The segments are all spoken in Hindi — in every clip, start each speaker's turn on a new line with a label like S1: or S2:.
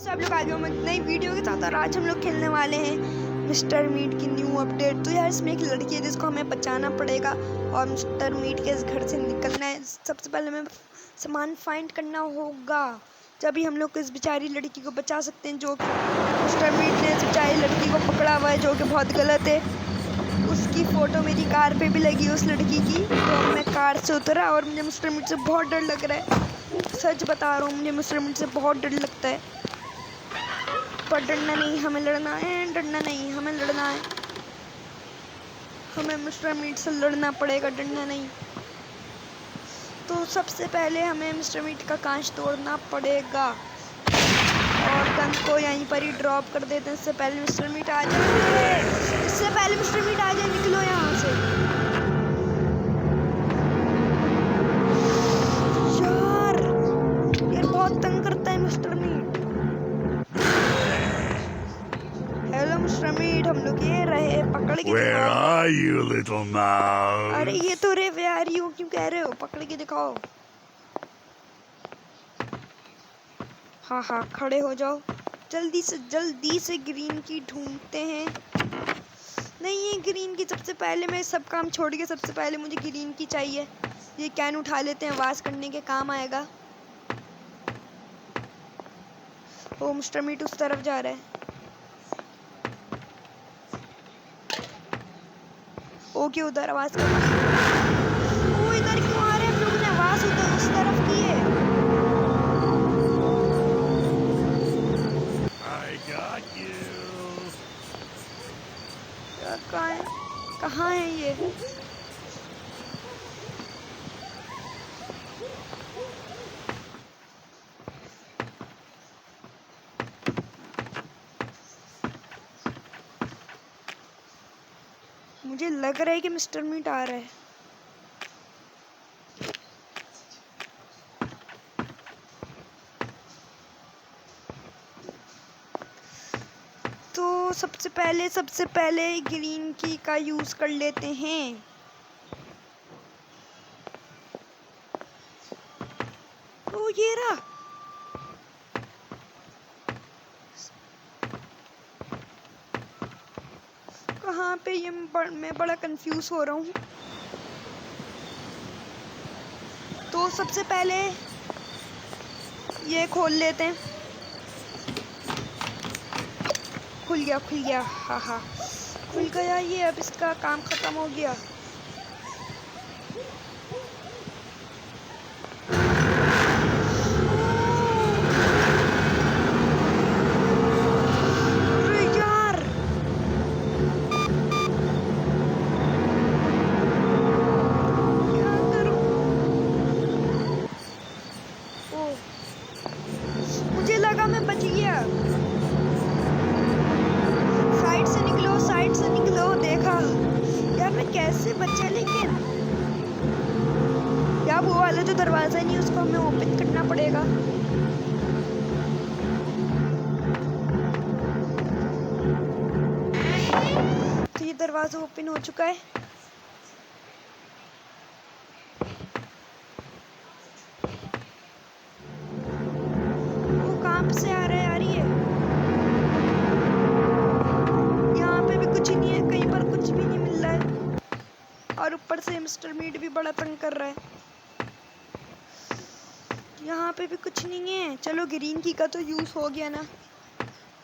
S1: सब लोग आ जाओ नई वीडियो के साथ। और आज हम लोग खेलने वाले हैं मिस्टर मीट की न्यू अपडेट। तो यार इसमें एक लड़की है जिसको हमें बचाना पड़ेगा और मिस्टर मीट के इस घर से निकलना है। सबसे पहले हमें सामान फाइंड करना होगा, तभी हम लोग इस बेचारी लड़की को बचा सकते हैं। जो मिस्टर मीट ने इस बेचारी लड़की को पकड़ा हुआ है, जो कि बहुत गलत है। उसकी फ़ोटो मेरी कार पे भी लगी है उस लड़की की। तो मैं कार से उतरा और मुझे मिस्टर मीट से बहुत डर लग रहा है। सच बता रहा हूँ, मुझे मिस्टर मीट से बहुत डर लगता है। पर डरना नहीं, हमें लड़ना है। डरना नहीं, हमें लड़ना है। हमें मिस्टर मीट से लड़ना पड़ेगा, डरना नहीं। तो सबसे पहले हमें मिस्टर मीट का कांच तोड़ना पड़ेगा और गन को यहीं पर ही ड्रॉप कर देते हैं। इससे पहले मिस्टर मीट आ जाए, इससे पहले मिस्टर मीट आ जाए। निकलो यहाँ से यार बहुत तंग करता है mister Meet. Hello mister Meet, हम लोग ये रहे, पकड़ के
S2: Where
S1: दिखाओ।
S2: are you, little mouse?
S1: अरे ये तो रे वे आ रही हो, क्यों कह रहे हो? पकड़ के दिखाओ। हाँ हाँ, खड़े हो जाओ। जल्दी से ग्रीन की ढूंढते हैं। नहीं, ये ग्रीन की सबसे पहले, मैं सब काम छोड़ के सबसे पहले मुझे ग्रीन की चाहिए। ये कैन उठा लेते हैं, आवाज़ करने के काम आएगा। ओ मिस्टर मीट उस तरफ जा रहा है। ओके, उधर आवाज़ कर। ओ इधर क्यों आ रहे हैं? हम लोगों ने आवाज़ उधर उस तरफ की है।
S2: I got you.
S1: यार कहाँ है ये? मुझे लग रहा है कि मिस्टर मीट आ रहा है। तो सबसे पहले ग्रीन की का यूज़ कर लेते हैं। ओ ये रहा। कहाँ पे ये? मैं बड़ा कंफ्यूज हो रहा हूँ। तो सबसे पहले ये खोल लेते हैं। खुल गया। हाँ हाँ, खुल गया ये। अब इसका काम ख़त्म हो गया। अरे यार, क्या करूं? ओ, मुझे लगा मैं बच गया। साइड से निकलो। देखा यार मैं कैसे बचा, लेकिन यार वो वाला जो दरवाज़ा नहीं, उसको हमें ओपन करना पड़ेगा। तो ये दरवाज़ा ओपन हो चुका है। वो कहाँ से आ रहा है यार ये? यहाँ पे भी कुछ नहीं है, कहीं पर कुछ भी नहीं मिल रहा है। और ऊपर से मिस्टर मीट भी बड़ा तंग कर रहा है। यहाँ पे भी कुछ नहीं है। चलो ग्रीन की का तो यूज़ हो गया ना।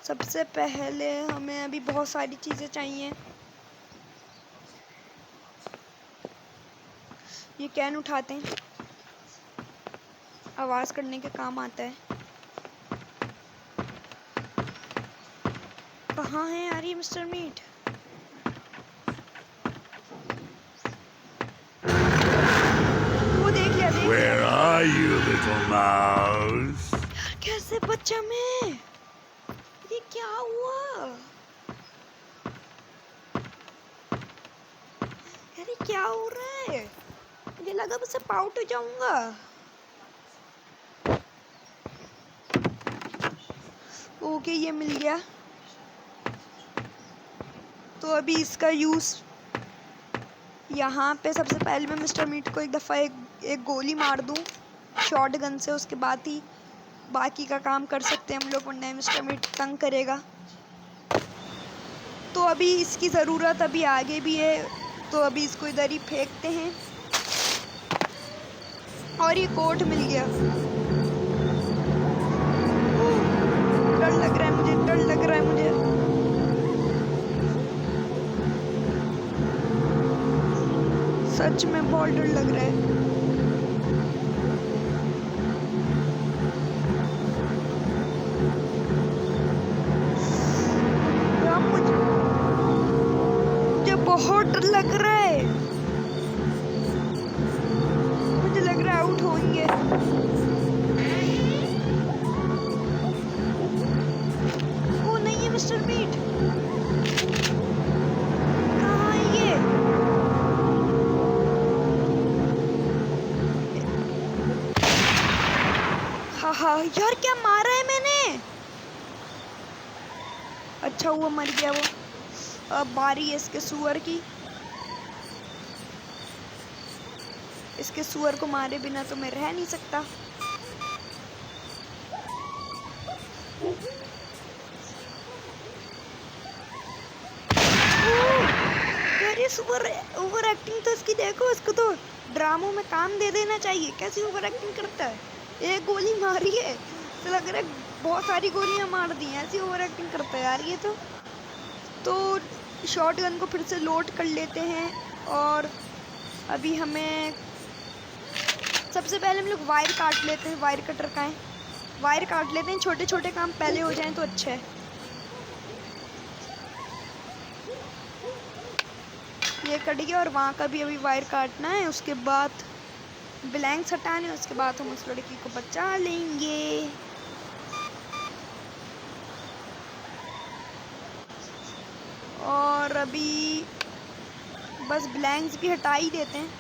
S1: सबसे पहले हमें अभी बहुत सारी चीज़ें चाहिए। ये कैन उठाते हैं, आवाज़ करने के काम आता है। कहाँ है यार ये मिस्टर मीट? वो देख लिया।
S2: Where are you, little mouse?
S1: यार कैसे बचा मैं? ये क्या हुआ यार? ये क्या हो रहा है? मुझे लगा बस आउट हो जाऊंगा। ओके, ये मिल गया। तो अभी इसका यूज़ यहाँ पे, सबसे पहले मैं मिस्टर मीट को एक दफ़ा एक गोली मार दूँ शॉट गन से। उसके बाद ही बाकी का काम कर सकते हैं हम लोग, वरना मिस्टर मीट तंग करेगा। तो अभी इसकी ज़रूरत अभी आगे भी है, तो अभी इसको इधर ही फेंकते हैं। और ये कोट मिल गया। डर लग रहा है मुझे, डर लग रहा है मुझे। सच में बहुत डर लग रहा है। मुझे बहुत डर लग रहा है। मुझे लग रहा है आउट होंगे। वो नहीं है मिस्टर मीट, कहाँ है ये? हाँ यार, क्या मारा है मैंने? अच्छा हुआ मर गया वो। अब बारी है इसके सुअर की। इसके सुअर को मारे बिना तो मैं रह नहीं सकता। यार ये सुअर ओवर एक्टिंग तो इसकी देखो, इसको तो ड्रामों में काम दे देना चाहिए। कैसी ओवर एक्टिंग करता है। एक गोली मारी है तो लग रहा है बहुत सारी गोलियां मार दी हैं। ऐसी ओवर एक्टिंग करता है यार ये तो शॉट गन को फिर से लोड कर लेते हैं। और अभी हमें सबसे पहले हम लोग वायर काट लेते हैं। वायर कटर का है, वायर काट लेते हैं। छोटे छोटे काम पहले हो जाएं तो अच्छा है। ये कट गया और वहाँ का भी अभी वायर काटना है। उसके बाद ब्लैंक्स हटाने, उसके बाद हम उस लड़की को बचा लेंगे। और अभी बस ब्लैंक्स भी हटा ही देते हैं।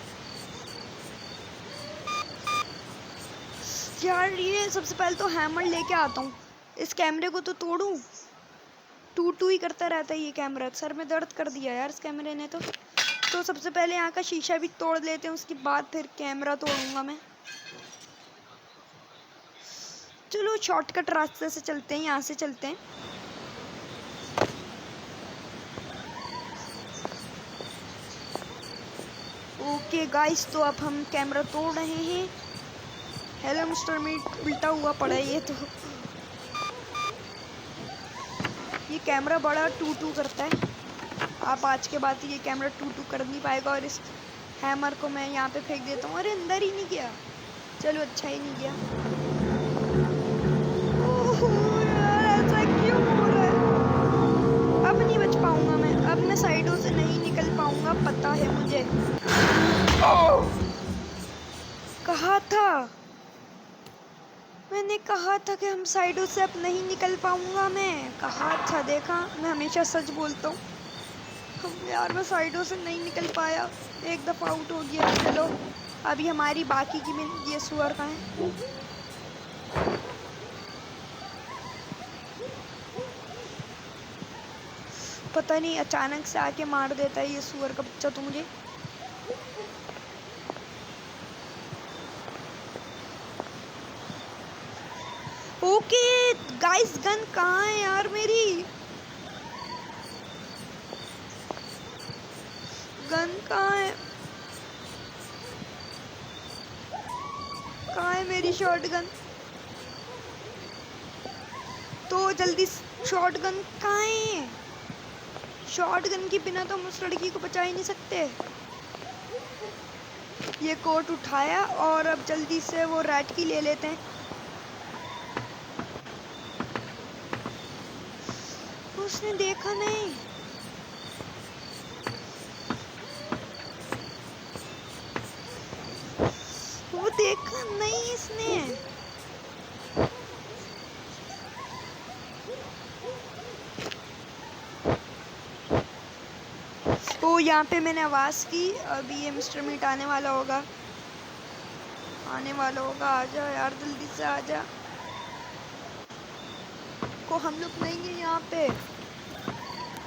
S1: यार ये सबसे पहले तो हैमर लेके आता हूँ। इस कैमरे को तो तोड़ूं, टू ही करता रहता है ये कैमरा। सर में दर्द कर दिया यार इस कैमरे ने तो सबसे पहले यहाँ का शीशा भी तोड़ लेते हैं, उसके बाद फिर कैमरा तोड़ूंगा मैं। चलो शॉर्टकट रास्ते से चलते हैं, यहाँ से चलते हैं। ओके गाइस, तो अब हम कैमरा तोड़ रहे हैं। हेलो मिस्टर मीट, उल्टा हुआ पड़ा है ये तो। ये कैमरा बड़ा टू करता है। आप आज के बाद ये कैमरा टू कर नहीं पाएगा। और इस हैमर को मैं यहाँ पे फेंक देता हूँ। अरे अंदर ही नहीं गया, चलो अच्छा ही नहीं गया। ओह यार, ऐसा क्यों हो रहा है? अब नहीं बच पाऊंगा मैं, अब मैं साइडों से नहीं निकल पाऊंगा, पता है मुझे। कहा था, मैंने कहा था कि हम साइडों से अब नहीं निकल पाऊंगा। मैं कहा था, देखा मैं हमेशा सच बोलता हूँ। यार मैं साइडों से नहीं निकल पाया, एक दफ़ा आउट हो गया। चलो अभी हमारी बाकी की में ये सुअर का है। पता नहीं अचानक से आके मार देता है ये सुअर का बच्चा तो मुझे। ओके गाइस, गन कहाँ है यार मेरी? गन कहाँ है? कहाँ है मेरी शॉटगन? तो जल्दी, शॉटगन कहाँ है? शॉटगन के बिना तो हम उस लड़की को बचा ही नहीं सकते। ये कोट उठाया और अब जल्दी से वो रैट की ले लेते हैं। उसने देखा नहीं। वो देखा नहीं इसने। ओ यहाँ पे मैंने आवाज़ की। अभी ये मिस्टर मीट आने वाला होगा, आने वाला होगा। आजा यार जल्दी से आजा। को हम लोग नहीं है यहाँ पे।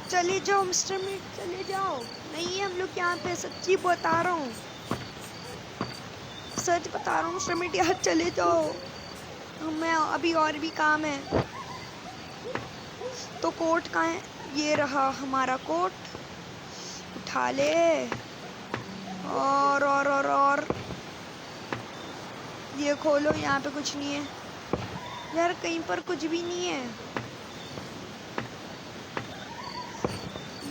S1: चले जाओ मिस्टर मीट, चले जाओ। नहीं है हम लोग यहाँ पे, सच्ची बता रहा हूँ, सच बता रहा हूँ मिस्टर मीट, यार चले जाओ। हमें अभी और भी काम है। तो कोट कहाँ है? ये रहा हमारा कोट, उठा ले। और ये खोलो, यहाँ पे कुछ नहीं है यार, कहीं पर कुछ भी नहीं है।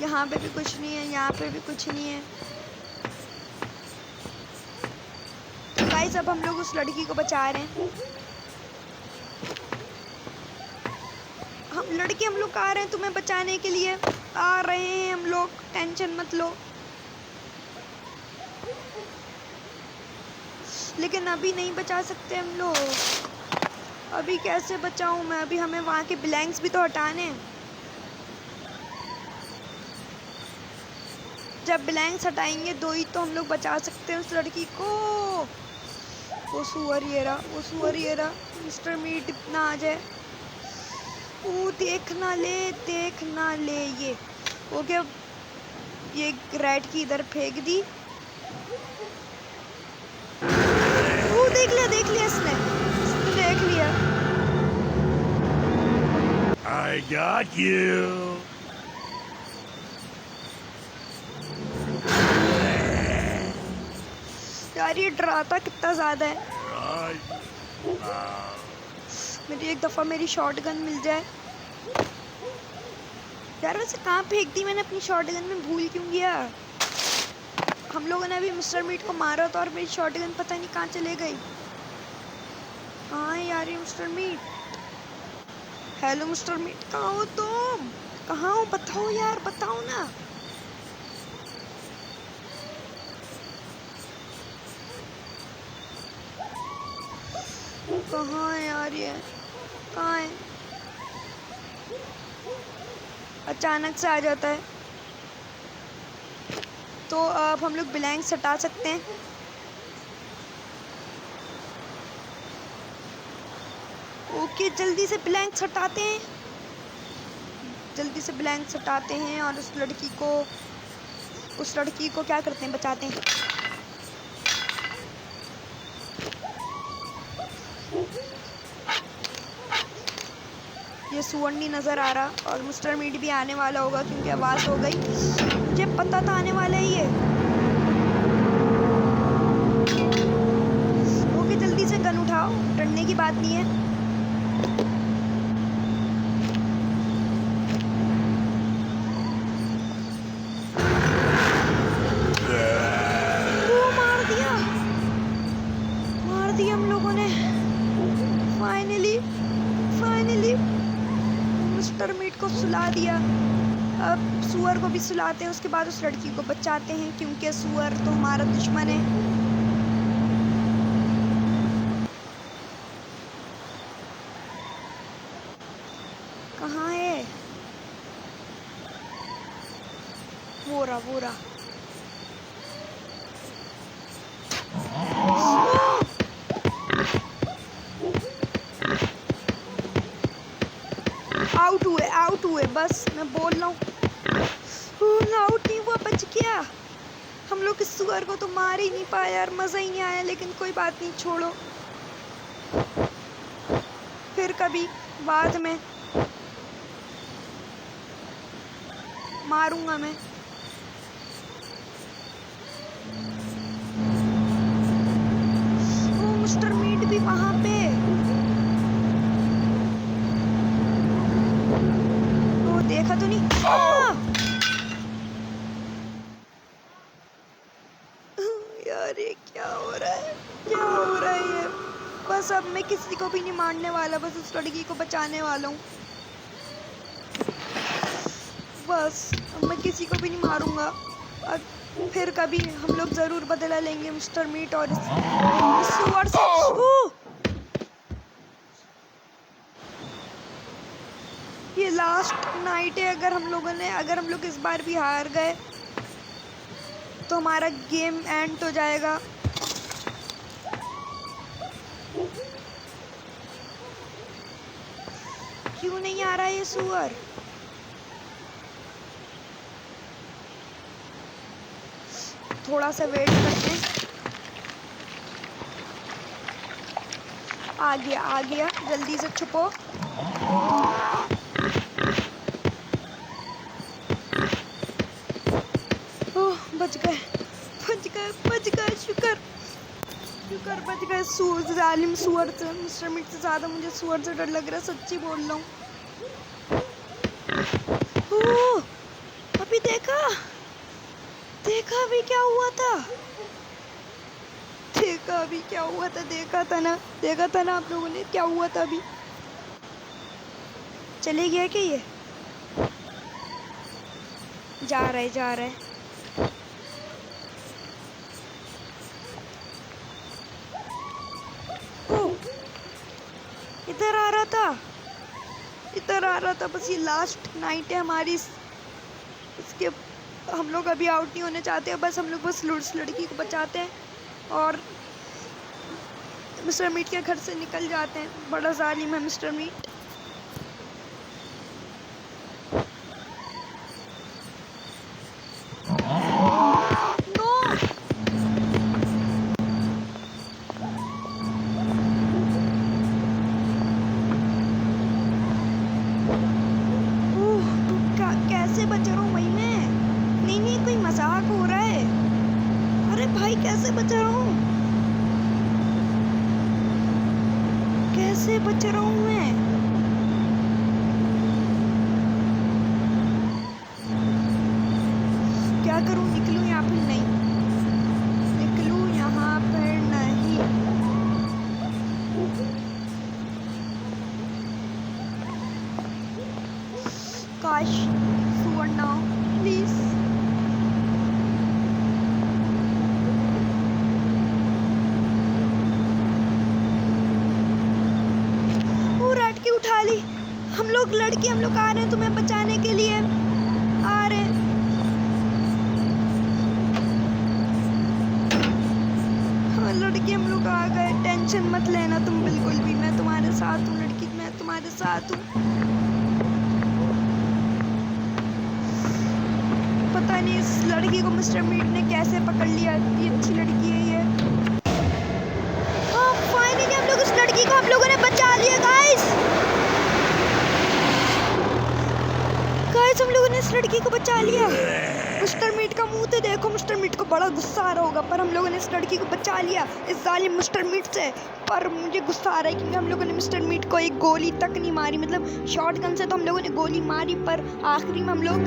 S1: यहाँ पे भी कुछ नहीं है, यहाँ पे भी कुछ नहीं है। तो गाइस अब हम लोग उस लड़की को बचा रहे हैं। हम लोग आ रहे हैं तुम्हें बचाने के लिए, आ रहे हैं हम लोग, टेंशन मत लो। लेकिन अभी नहीं बचा सकते हम लोग। अभी कैसे बचाऊं मैं? अभी हमें वहाँ के ब्लैंक्स भी तो हटाने हैं। जब ब्लैंक्स हटाएंगे दो ही तो हम लोग बचा सकते हैं उस लड़की को। वो सुअर ये रहा, मिस्टर मीट इतना आ जाए। वो देख ना ले ये। ओके, ये रेड की इधर फेंक दी। वो देख लिया इसने देख लिया।
S2: I got you.
S1: यार ये डराता कितना ज्यादा है।
S2: Right now.
S1: मेरी एक दफा मेरी शॉटगन मिल जाए। यार वैसे कहाँ फेंक दी मैंने अपनी शॉटगन, में भूल क्यों गया? हम लोगों ने अभी मिस्टर मीट को मारा था और मेरी शॉटगन पता नहीं कहाँ चले गई। हाँ यार ये mister Meet. Hello mister Meet, कहाँ हो तुम? कहाँ हो? बताओ यार, बताओ ना। कहाँ है यार ये? कहाँ है? अचानक से आ जाता है। तो अब हम लोग ब्लैंक्स हटा सकते हैं। ओके, जल्दी से ब्लैंक्स हटाते हैं, और उस लड़की को क्या करते हैं? बचाते हैं। ये सुअर नहीं नजर आ रहा, और मिस्टर मीट भी आने वाला होगा क्योंकि आवाज हो गई। मुझे पता था आने वाला है ये। ओके, जल्दी से गन उठाओ, डरने की बात नहीं है। मार दिया हम लोगों ने। फाइनली मिस्टर मीट को सुला दिया। अब सुअर को भी सुलाते हैं, उसके बाद उस लड़की को बचाते हैं क्योंकि सुअर तो हमारा दुश्मन है। कहाँ है? वो रहा। आउट हुए, बस मैं बोल रहा हूँ। आउट नहीं हुआ, बच गया। हम लोग इस सुअर को तो मार ही नहीं पाए यार, मज़ा ही नहीं आया। लेकिन कोई बात नहीं, छोड़ो, फिर कभी बाद में मारूंगा मैं। वो मिस्टर मीट भी वहां पे। वो देखा तो नहीं। यार ये क्या हो रहा है ये? बस अब मैं किसी को भी नहीं मारने वाला, बस उस लड़की को बचाने वाला हूँ। बस अब मैं किसी को भी नहीं मारूंगा। अब फिर कभी हम लोग ज़रूर बदला लेंगे मिस्टर मीट और इस सुअर से। ये लास्ट नाइट है। अगर हम लोग इस बार भी हार गए तो हमारा गेम एंड हो जाएगा। क्यों नहीं आ रहा ये सुअर? थोड़ा सा वेट करते हैं। आ गया, जल्दी से छुपो। ओह बच गए, शुक्र बच गए। जालिम सुअर से, मिस्टर मीट से ज़्यादा मुझे सुअर से डर लग रहा है, सच्ची बोल रहा हूँ। ओह अभी देखा अभी क्या हुआ था, देखा था ना आप लोगों ने क्या हुआ था अभी। चले गया क्या ये? जा रहा है। ओह इधर आ रहा था। बस ये लास्ट नाइट है हमारी, इसके हम लोग अभी आउट नहीं होने चाहते हैं। बस हम लोग उस लड़की को बचाते हैं और मिस्टर मीट के घर से निकल जाते हैं। बड़ा जालिम है मिस्टर मीट। कैसे बच रहा हूँ भाई मैं? नहीं कोई मजाक हो रहा है। अरे भाई कैसे बच रहा हूँ मैं? क्या करूँ, निकलूँ यहाँ पर? नहीं निकलूँ यहाँ पर नहीं। काश सुअर ना प्लीज। वो रात की उठा ली। हम लोग आ रहे हैं तुम्हें बचाने के लिए, आ रहे हैं। हाँ लड़की हम लोग आ गए, टेंशन मत लेना तुम बिल्कुल भी, मैं तुम्हारे साथ हूँ लड़की, मैं तुम्हारे साथ हूँ। पता नहीं इस लड़की को मिस्टर मीट ने कैसे पकड़ लिया, इतनी अच्छी लड़की है ये। फाइनली हम लोग इस लड़की को हम लोगों ने बचा लिया गाइस, हम लोगों ने इस लड़की को बचा लिया। मिस्टर मीट का मुंह तो देखो, मिस्टर मीट को बड़ा गुस्सा आ रहा होगा, पर हम लोगों ने इस लड़की को बचा लिया इस जालिम मिस्टर मीट से। पर मुझे गुस्सा आ रहा है क्योंकि हम लोगों ने मिस्टर मीट को एक गोली तक नहीं मारी, मतलब शॉटगन से तो हम लोगों ने गोली मारी, पर आखिरी में हम लोग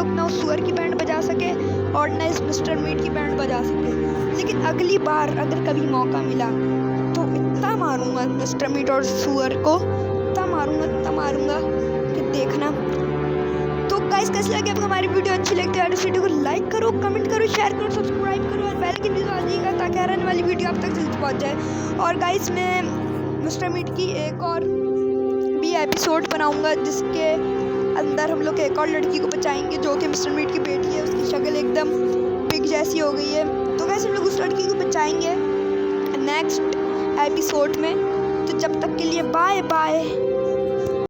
S1: ना उस सुअर की बैंड बजा सके और ना इस मिस्टर मीट की बैंड बजा सके। लेकिन अगली बार अगर कभी मौका मिला तो इतना मारूंगा मिस्टर मीट और सुअर को, इतना मारूंगा कि देखना। तो गाइस कैसे लगे आपको हमारी वीडियो? अच्छी लगती है तो इस वीडियो को लाइक करो, कमेंट करो, शेयर करो, सब्सक्राइब करो और बेल की न्यूज़ आ जाएगा ताकि आने वाली वीडियो आप तक जल्दी पहुंच जाए। और गाइस मैं मिस्टर मीट की एक और भी एपिसोड बनाऊंगा जिसके अंदर हम लोग एक और लड़की को बचाएंगे जो कि मिस्टर मीट की बेटी है। उसकी शक्ल एकदम पिग जैसी हो गई है। तो गाइस हम लोग उस लड़की को बचाएंगे नेक्स्ट एपिसोड में। तो जब तक के लिए बाय बाय।